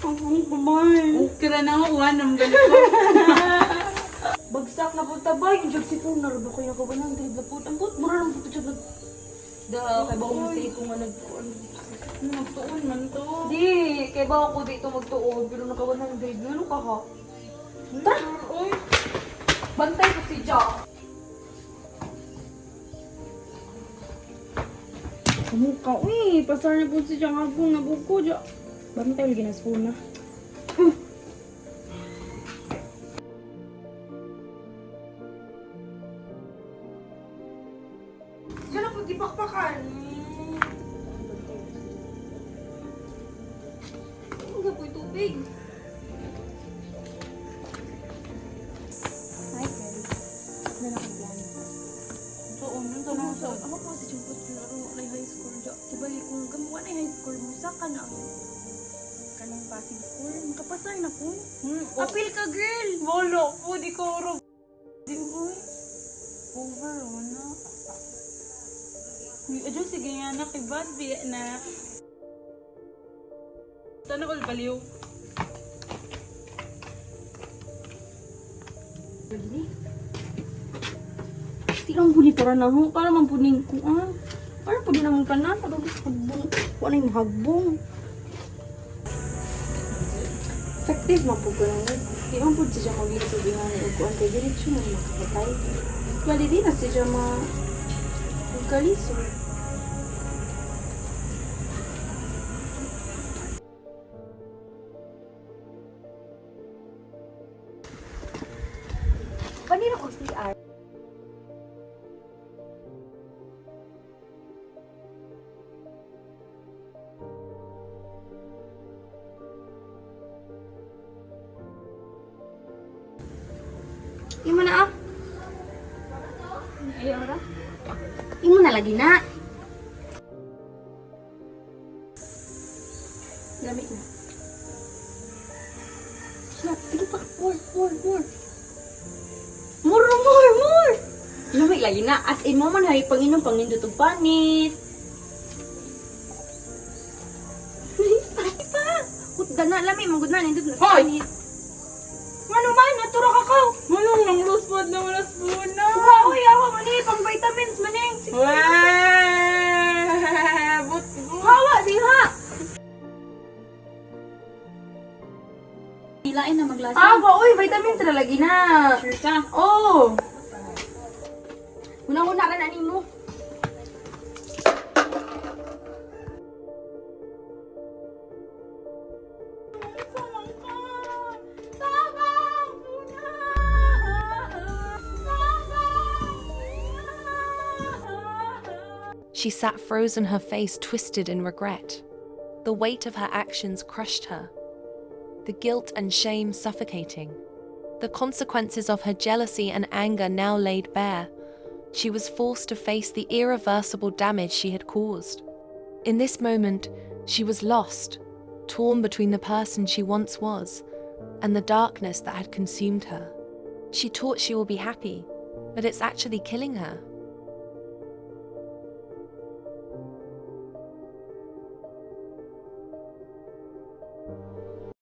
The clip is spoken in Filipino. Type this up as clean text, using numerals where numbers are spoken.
Ang kumain. Okay na nga, ang ganito. Bagsak na po tabay. Yung si phone na rin ako yung kabanang drib na po. Ang pot, mura lang po siya. Da, kay ba kung sa iko nga nagtuon man to. Di, kaya ba ako dito magtuon, pero nakawanang grade. Ano ka ha? Tara! Uy, Bantay ko si Jack. Kamu ka, uy, pasar na po si Jack hapon na buko, Jack. Bantay, lagi na sa phone na. Diyan ako dipakpakan. Ang gapoy tubig. Hi, Kelly. Na nakaplano. tuon nun sa mga sa. Ako po si Jumpot yung laro na high school. Kibali kung gamuha na high school mo, sa ka na ang kanang passing school. Makapasar na po. Apil ka, girl! Wala po, di ko ro. Di ko over, wala. Adyo, sige nga na, kibad, biya na. Sana ko baliw. Lagi Tilang po ni para na ho. Para man po ning kuan. Para po din naman kanan. Para po hagbong. Kuan na yung hagbong. Effective man po ganun. Di man po siya mag-iisubihan na kuan. Kaya diretsyo na makakatay. Kaya di na siya magkaliso. Panira ko CR. Imo na ah. Ayaw ra. Imo na lagi na. Lamig na. Snap, sige pa. More. More. Lamig lagi na. As in mo man hay panginom pangindot og panit. Pa. Kutda na lamig magud na nindot na Hoy! panit. Ngano man natura ka ka. Manong nang lospod na wala spuna. Uy, awa man ni pang vitamins maning. Wah! But Hawa diha. Hilain na maglasa. Ba, uy, vitamins na lagi na. sure ka. Oh. Una-una ka na ni mo. She sat frozen, her face twisted in regret. The weight of her actions crushed her, the guilt and shame suffocating. The consequences of her jealousy and anger now laid bare. She was forced to face the irreversible damage she had caused. In this moment, she was lost, torn between the person she once was and the darkness that had consumed her. She thought she will be happy, but it's actually killing her.